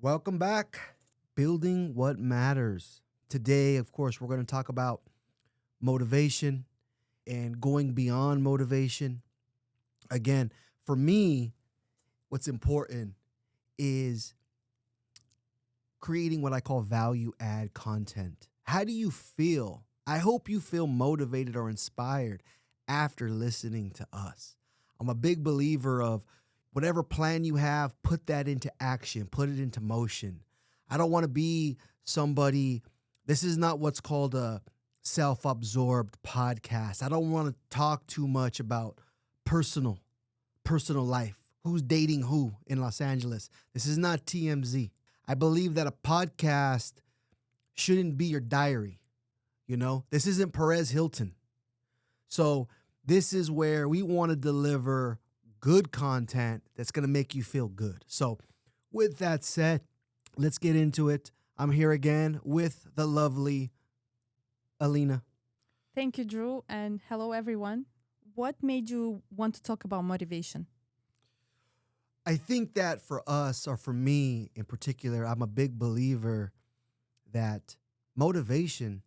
Welcome back. Building what matters. Today, of course, we're going to talk about motivation and going beyond motivation. Again, for me, what's important is creating what I call value add content. How do you feel? I hope you feel motivated or inspired after listening to us. I'm a big believer of whatever plan you have, put that into action, put it into motion. I don't want to be somebody, this is not what's called a self-absorbed podcast. I don't want to talk too much about personal life. Who's dating who in Los Angeles? This is not TMZ. I believe that a podcast shouldn't be your diary. This isn't Perez Hilton. So this is where we want to deliver good content that's going to make you feel good. So with that said, let's get into it. I'm here again with the lovely Alina. Thank you, Drew, and hello, everyone. What made you want to talk about motivation? I think that for us, or for me in particular, I'm a big believer that motivation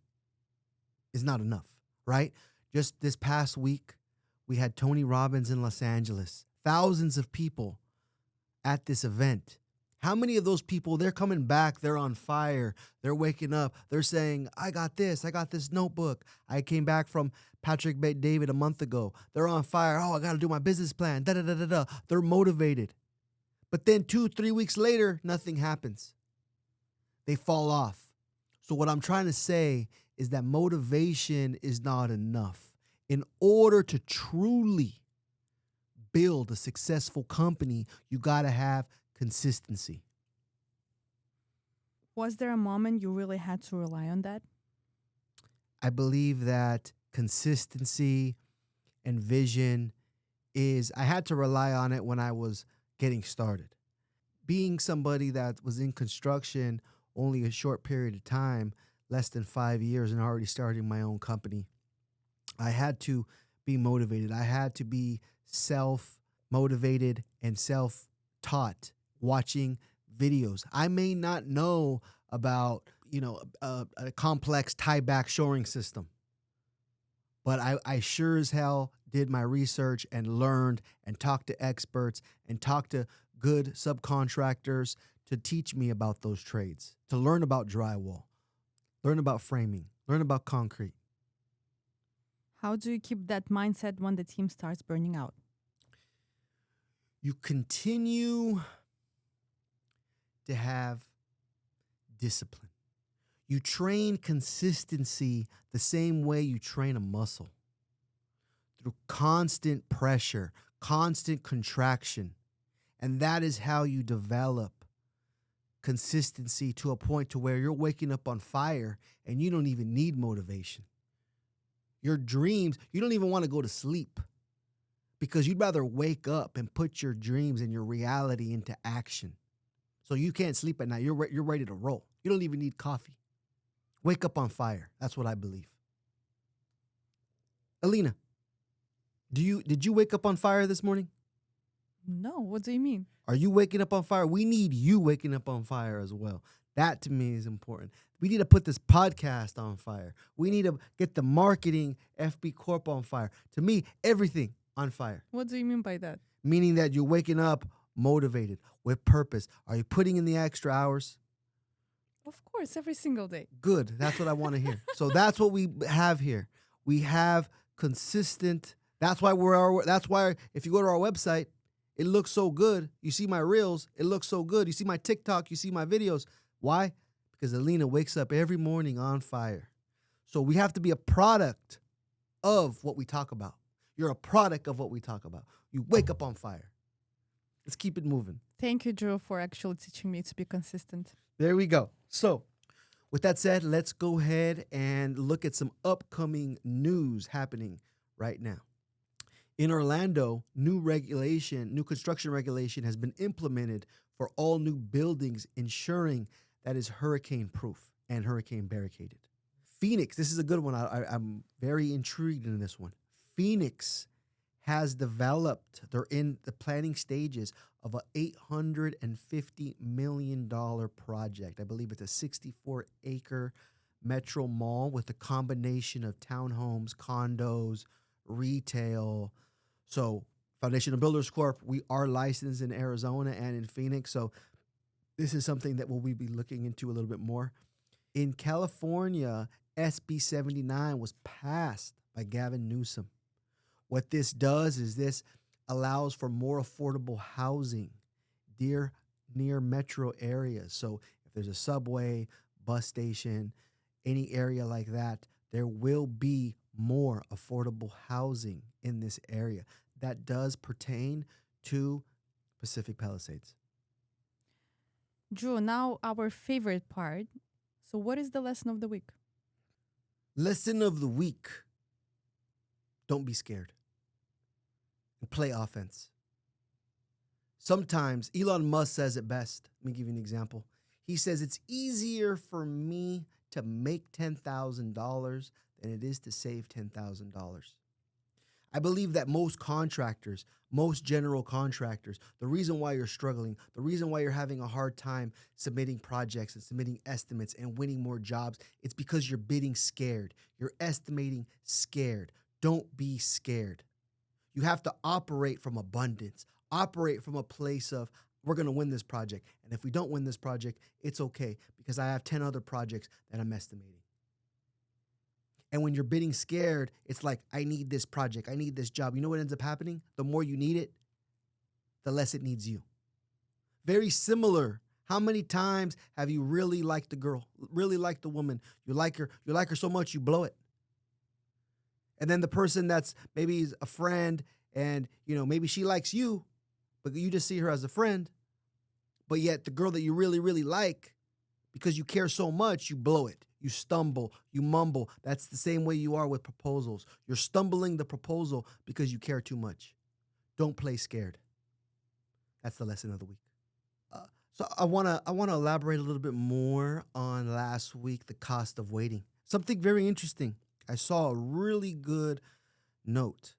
is not enough, right? Just this past week, we had Tony Robbins in Los Angeles. Thousands of people at this event. How many of those people, they're coming back, they're on fire, they're waking up, they're saying, I got this notebook. I came back from Patrick David a month ago. They're on fire. Oh, I got to do my business plan. Da-da-da-da-da. They're motivated. But then 2-3 weeks later, nothing happens. They fall off. So what I'm trying to say is that motivation is not enough. In order to truly build a successful company, you got to have consistency. Was there a moment you really had to rely on that? I believe that consistency and vision I had to rely on it when I was getting started. Being somebody that was in construction only a short period of time, less than 5 years, and already starting my own company, I had to be motivated. I had to be self-motivated and self-taught, watching videos. I may not know about, a complex tie-back shoring system, but I sure as hell did my research and learned and talked to experts and talked to good subcontractors to teach me about those trades, to learn about drywall, learn about framing, learn about concrete. How do you keep that mindset when the team starts burning out? You continue to have discipline. You train consistency the same way you train a muscle, through constant pressure, constant contraction. And that is how you develop consistency to a point to where you're waking up on fire and you don't even need motivation. Your dreams, you don't even want to go to sleep because you'd rather wake up and put your dreams and your reality into action. So you can't sleep at night. You're ready to roll. You don't even need coffee. Wake up on fire. That's what I believe. Alina, did you wake up on fire this morning? No, what do you mean? Are you waking up on fire? We need you waking up on fire as well. That to me is important. We need to put this podcast on fire. We need to get the marketing FB Corp on fire. To me, everything on fire. What do you mean by that? Meaning that you're waking up motivated, with purpose. Are you putting in the extra hours? Of course, every single day. Good. That's what I want to hear. So that's what we have here. We have consistent. That's why if you go to our website, it looks so good. You see my reels, it looks so good. You see my TikTok, you see my videos. Why? Because Alina wakes up every morning on fire. So we have to be a product of what we talk about. You're a product of what we talk about. You wake up on fire. Let's keep it moving. Thank you, Drew, for actually teaching me to be consistent. There we go. So with that said, let's go ahead and look at some upcoming news happening right now. In Orlando, new construction regulation has been implemented for all new buildings, ensuring that is hurricane-proof and hurricane barricaded. Phoenix, this is a good one. I'm very intrigued in this one. Phoenix has developed, they're in the planning stages of a $850 million project. I believe it's a 64-acre metro mall with a combination of townhomes, condos, retail. So Foundational Builders Corp, we are licensed in Arizona and in Phoenix. So this is something that we'll be looking into a little bit more. In California, SB 79 was passed by Gavin Newsom. What this does is this allows for more affordable housing near metro areas. So if there's a subway, bus station, any area like that, there will be more affordable housing in this area. That does pertain to Pacific Palisades. Drew, now our favorite part. So, what is the lesson of the week? Lesson of the week. Don't be scared. And play offense. Sometimes Elon Musk says it best. Let me give you an example. He says it's easier for me to make $10,000 than it is to save $10,000. I believe that most contractors, most general contractors, the reason why you're struggling, the reason why you're having a hard time submitting projects and submitting estimates and winning more jobs, it's because you're bidding scared. You're estimating scared. Don't be scared. You have to operate from abundance, operate from a place of, we're going to win this project. And if we don't win this project, it's okay because I have 10 other projects that I'm estimating. And when you're bidding scared, it's like, I need this project. I need this job. You know what ends up happening? The more you need it, the less it needs you. Very similar. How many times have you really liked the girl, really liked the woman? You like her so much, you blow it. And then the person that's maybe a friend and, maybe she likes you, but you just see her as a friend. But yet the girl that you really, really like, because you care so much, you blow it. You stumble, you mumble. That's the same way you are with proposals. You're stumbling the proposal because you care too much. Don't play scared. That's the lesson of the week. So I wanna elaborate a little bit more on last week, the cost of waiting. Something very interesting. I saw a really good note,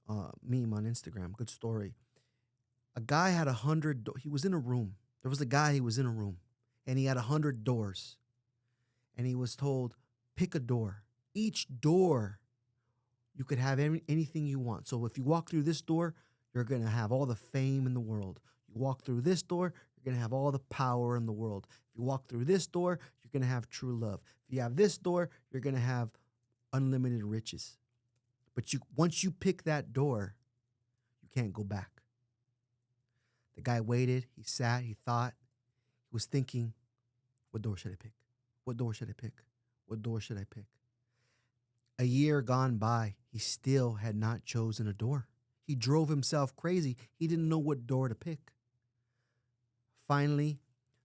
meme on Instagram, good story. A guy had 100, he was in a room. There was a guy, he was in a room, and he had 100 doors. And he was told, pick a door. Each door, you could have anything you want. So if you walk through this door, you're going to have all the fame in the world. You walk through this door, you're going to have all the power in the world. If you walk through this door, you're going to have true love. If you have this door, you're going to have unlimited riches. But once you pick that door, you can't go back. The guy waited, he sat, he thought, he was thinking, what door should I pick? What door should I pick? What door should I pick? A year gone by, he still had not chosen a door. He drove himself crazy. He didn't know what door to pick. Finally,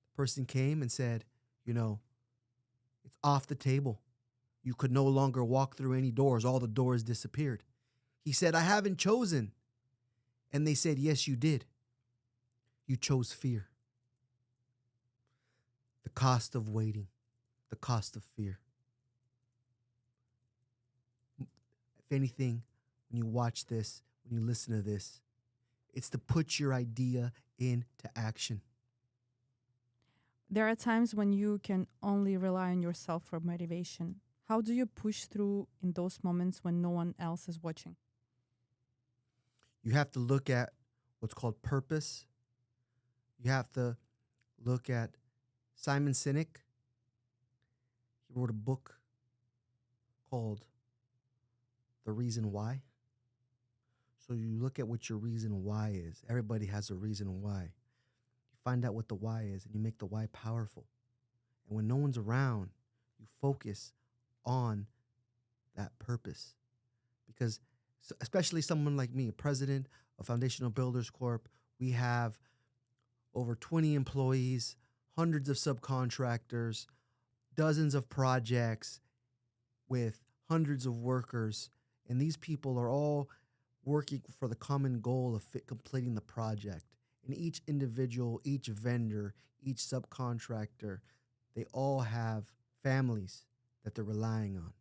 the person came and said, it's off the table. You could no longer walk through any doors. All the doors disappeared. He said, I haven't chosen. And they said, yes, you did. You chose fear. The cost of waiting. The cost of fear. If anything, when you watch this, when you listen to this, it's to put your idea into action. There are times when you can only rely on yourself for motivation. How do you push through in those moments when no one else is watching? You have to look at what's called purpose. You have to look at Simon Sinek. He wrote a book called The Reason Why. So you look at what your reason why is. Everybody has a reason why. You find out what the why is and you make the why powerful. And when no one's around, you focus on that purpose. Because especially someone like me, a president of Foundational Builders Corp, we have over 20 employees, hundreds of subcontractors, dozens of projects with hundreds of workers. And these people are all working for the common goal of completing the project. And each individual, each vendor, each subcontractor, they all have families that they're relying on.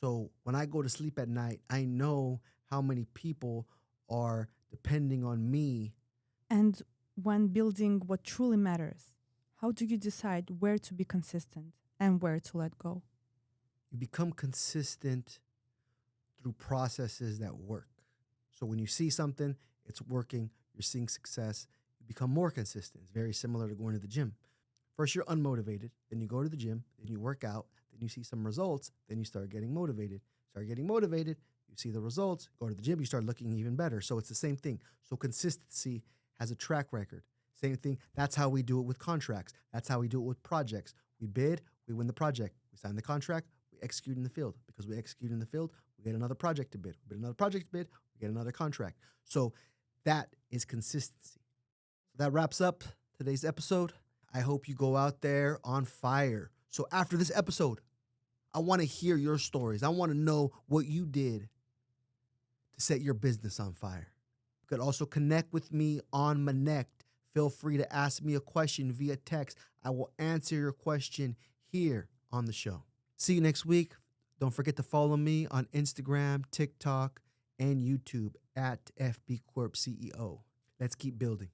So when I go to sleep at night, I know how many people are depending on me. And when building what truly matters, how do you decide where to be consistent and where to let go? You become consistent through processes that work. So when you see something, it's working, you're seeing success, you become more consistent. It's very similar to going to the gym. First, you're unmotivated, then you go to the gym, then you work out, then you see some results, then you start getting motivated. Start getting motivated, you see the results, go to the gym, you start looking even better. So it's the same thing. So consistency has a track record. Same thing. That's how we do it with contracts. That's how we do it with projects. We bid, we win the project. We sign the contract, we execute in the field. Because we execute in the field, we get another project to bid. We get another project to bid, we get another contract. So that is consistency. So that wraps up today's episode. I hope you go out there on fire. So after this episode, I want to hear your stories. I want to know what you did to set your business on fire. You could also connect with me on Connect. Feel free to ask me a question via text. I will answer your question here on the show. See you next week. Don't forget to follow me on Instagram, TikTok, and YouTube at FB Corp CEO. Let's keep building.